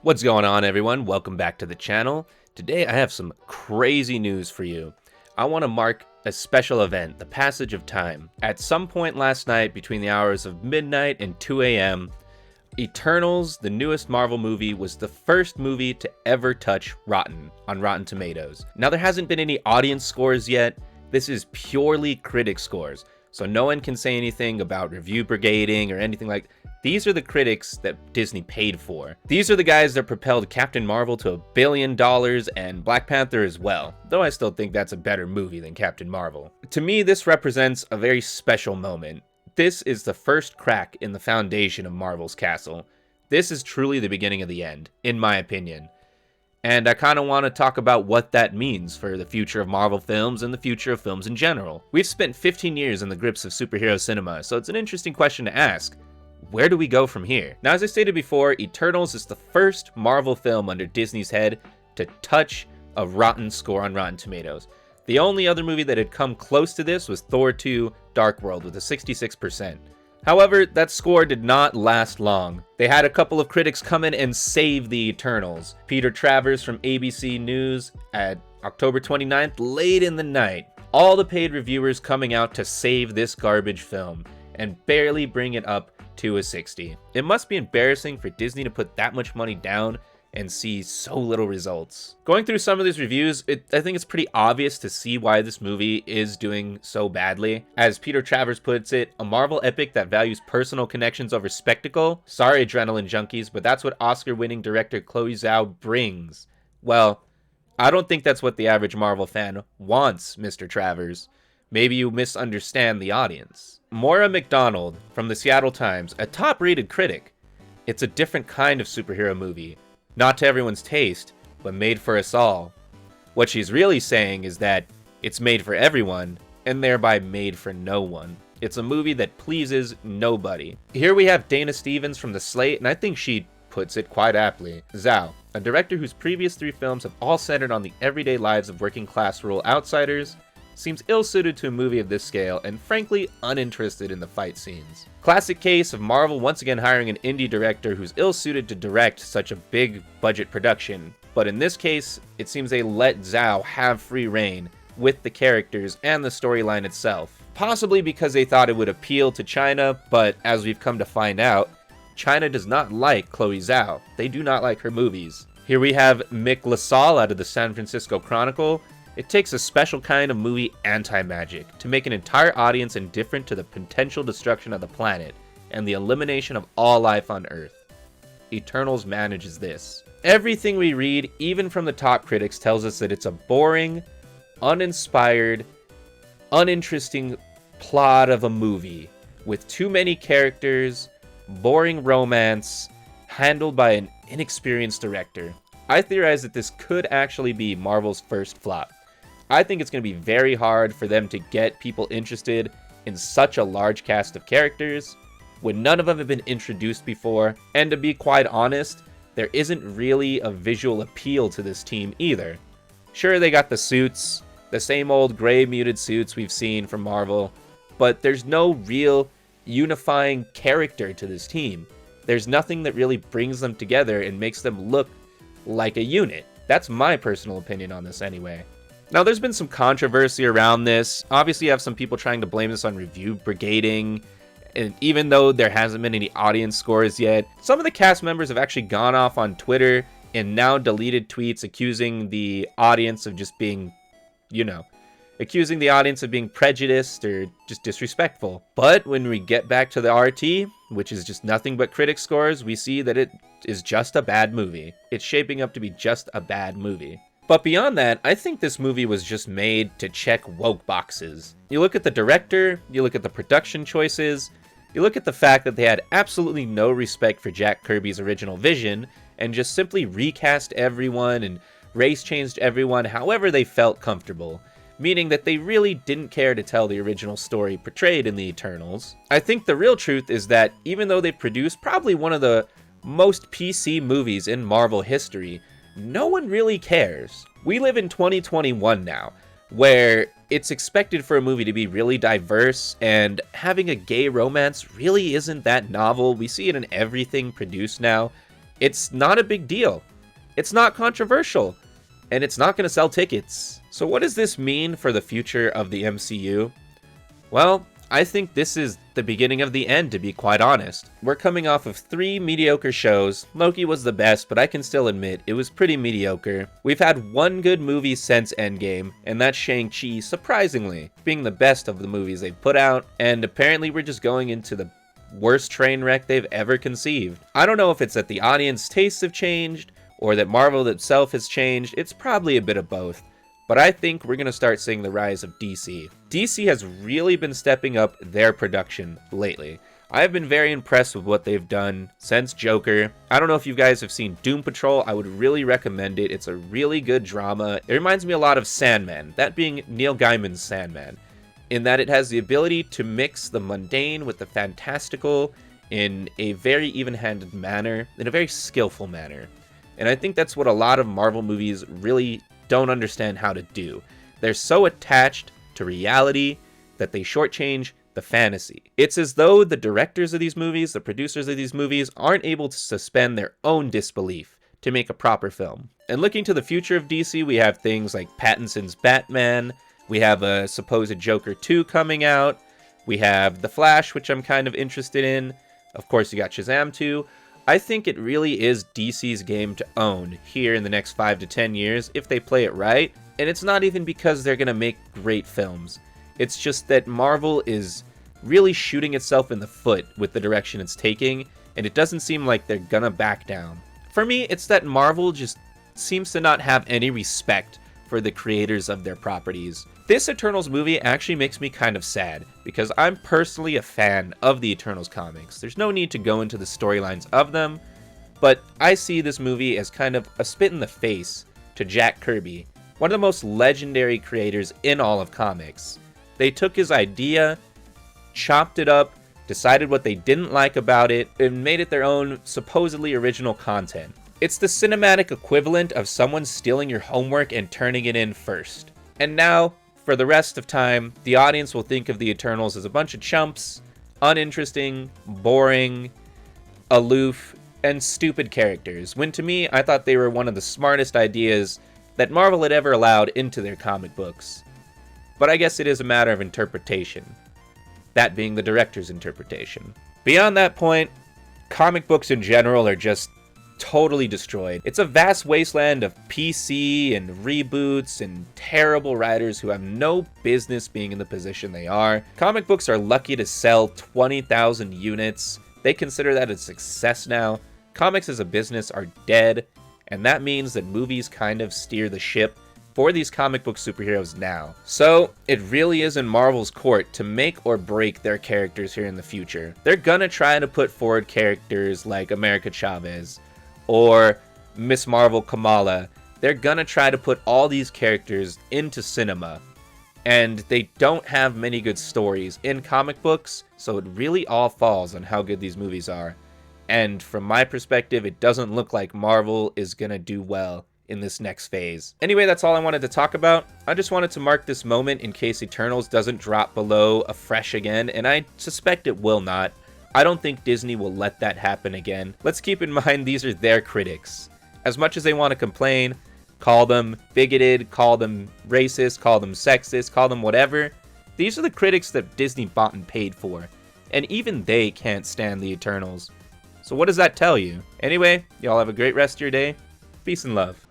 What's going on, everyone? Welcome back to the channel. Today I have some crazy news for you. I want to mark a special event, the passage of time. At some point last night, between the hours of midnight and 2 a.m., Eternals, the newest Marvel movie, was the first movie to ever touch Rotten on Rotten Tomatoes. Now, there hasn't been any audience scores yet. This is purely critic scores, so no one can say anything about review brigading or anything like that. These are the critics that Disney paid for. These are the guys that propelled Captain Marvel to $1 billion and Black Panther as well, though I still think that's a better movie than Captain Marvel. To me, this represents a very special moment. This is the first crack in the foundation of Marvel's castle. This is truly the beginning of the end, in my opinion. And I kind of want to talk about what that means for the future of Marvel films and the future of films in general. We've spent 15 years in the grips of superhero cinema, so it's an interesting question to ask. Where do we go from here? Now, as I stated before, Eternals is the first Marvel film under Disney's head to touch a rotten score on Rotten Tomatoes. The only other movie that had come close to this was Thor 2: Dark World with a 66%. However, that score did not last long. They had a couple of critics come in and save the Eternals. Peter Travers from ABC News at October 29th, late in the night. All the paid reviewers coming out to save this garbage film and barely bring it up to a 60. It must be embarrassing for Disney to put that much money down and see so little results. Going through some of these reviews, I think it's pretty obvious to see why this movie is doing so badly. As Peter Travers puts it, a Marvel epic that values personal connections over spectacle. Sorry, adrenaline junkies, but that's what Oscar-winning director Chloe Zhao brings. Well, I don't think that's what the average Marvel fan wants, Mr. Travers. Maybe you misunderstand the audience. Maura McDonald from the Seattle Times, a top-rated critic. It's a different kind of superhero movie. Not to everyone's taste, but made for us all. What she's really saying is that it's made for everyone, and thereby made for no one. It's a movie that pleases nobody. Here we have Dana Stevens from The Slate, and I think she puts it quite aptly. Zhao, a director whose previous 3 films have all centered on the everyday lives of working-class rural outsiders, seems ill-suited to a movie of this scale and frankly uninterested in the fight scenes. Classic case of Marvel once again hiring an indie director who's ill-suited to direct such a big budget production, but in this case, it seems they let Zhao have free reign with the characters and the storyline itself. Possibly because they thought it would appeal to China, but as we've come to find out, China does not like Chloe Zhao. They do not like her movies. Here we have Mick LaSalle out of the San Francisco Chronicle. It takes a special kind of movie anti-magic to make an entire audience indifferent to the potential destruction of the planet and the elimination of all life on Earth. Eternals manages this. Everything we read, even from the top critics, tells us that it's a boring, uninspired, uninteresting plot of a movie with too many characters, boring romance, handled by an inexperienced director. I theorize that this could actually be Marvel's first flop. I think it's going to be very hard for them to get people interested in such a large cast of characters when none of them have been introduced before, and to be quite honest, there isn't really a visual appeal to this team either. Sure, they got the suits, the same old gray muted suits we've seen from Marvel, but there's no real unifying character to this team. There's nothing that really brings them together and makes them look like a unit. That's my personal opinion on this anyway. Now, there's been some controversy around this. Obviously, you have some people trying to blame this on review brigading, and even though there hasn't been any audience scores yet, some of the cast members have actually gone off on Twitter and now deleted tweets accusing the audience of just being, accusing the audience of being prejudiced or just disrespectful. But when we get back to the RT, which is just nothing but critic scores, we see that it is just a bad movie. It's shaping up to be just a bad movie. But beyond that, I think this movie was just made to check woke boxes. You look at the director, you look at the production choices, you look at the fact that they had absolutely no respect for Jack Kirby's original vision and just simply recast everyone and race changed everyone however they felt comfortable, meaning that they really didn't care to tell the original story portrayed in the Eternals. I think the real truth is that even though they produced probably one of the most PC movies in Marvel history, no one really cares. We live in 2021 now, where it's expected for a movie to be really diverse, and having a gay romance really isn't that novel. We see it in everything produced now. It's not a big deal. It's not controversial. And it's not going to sell tickets. So what does this mean for the future of the MCU? Well, I think this is the beginning of the end, to be quite honest. We're coming off of 3 mediocre shows. Loki was the best, but I can still admit it was pretty mediocre. We've had 1 good movie since Endgame, and that's Shang-Chi, surprisingly, being the best of the movies they've put out, and apparently we're just going into the worst train wreck they've ever conceived. I don't know if it's that the audience tastes have changed, or that Marvel itself has changed. It's probably a bit of both. But I think we're going to start seeing the rise of DC. DC has really been stepping up their production lately. I've been very impressed with what they've done since Joker. I don't know if you guys have seen Doom Patrol. I would really recommend it. It's a really good drama. It reminds me a lot of Sandman, that being Neil Gaiman's Sandman, in that it has the ability to mix the mundane with the fantastical in a very even-handed manner, in a very skillful manner. And I think that's what a lot of Marvel movies really don't understand how to do. They're so attached to reality that they shortchange the fantasy. It's as though the directors of these movies, the producers of these movies, aren't able to suspend their own disbelief to make a proper film. And looking to the future of DC, we have things like Pattinson's Batman, we have a supposed Joker 2 coming out, we have The Flash, which I'm kind of interested in, of course you got Shazam 2. I think it really is DC's game to own here in the next 5 to 10 years if they play it right. And it's not even because they're going to make great films. It's just that Marvel is really shooting itself in the foot with the direction it's taking, and it doesn't seem like they're gonna back down. For me, it's that Marvel just seems to not have any respect for the creators of their properties. This Eternals movie actually makes me kind of sad, because I'm personally a fan of the Eternals comics. There's no need to go into the storylines of them, but I see this movie as kind of a spit in the face to Jack Kirby, one of the most legendary creators in all of comics. They took his idea, chopped it up, decided what they didn't like about it, and made it their own supposedly original content. It's the cinematic equivalent of someone stealing your homework and turning it in first. And now, for the rest of time, the audience will think of the Eternals as a bunch of chumps, uninteresting, boring, aloof, and stupid characters, when to me, I thought they were one of the smartest ideas that Marvel had ever allowed into their comic books. But I guess it is a matter of interpretation. That being the director's interpretation. Beyond that point, comic books in general are just totally destroyed. It's a vast wasteland of PC and reboots and terrible writers who have no business being in the position they are. Comic books are lucky to sell 20,000 units. They consider that a success now. Comics as a business are dead, and that means that movies kind of steer the ship for these comic book superheroes now. So it really is in Marvel's court to make or break their characters here in the future. They're gonna try to put forward characters like America Chavez or Miss Marvel Kamala. They're gonna try to put all these characters into cinema, and they don't have many good stories in comic books, so it really all falls on how good these movies are. And from my perspective, it doesn't look like Marvel is gonna do well in this next phase. Anyway, that's all I wanted to talk about. I just wanted to mark this moment in case Eternals doesn't drop below a fresh again, and I suspect it will not. I don't think Disney will let that happen again. Let's keep in mind these are their critics. As much as they want to complain, call them bigoted, call them racist, call them sexist, call them whatever, these are the critics that Disney bought and paid for. And even they can't stand the Eternals. So what does that tell you? Anyway, y'all have a great rest of your day. Peace and love.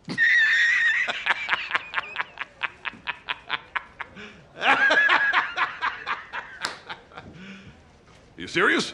You serious?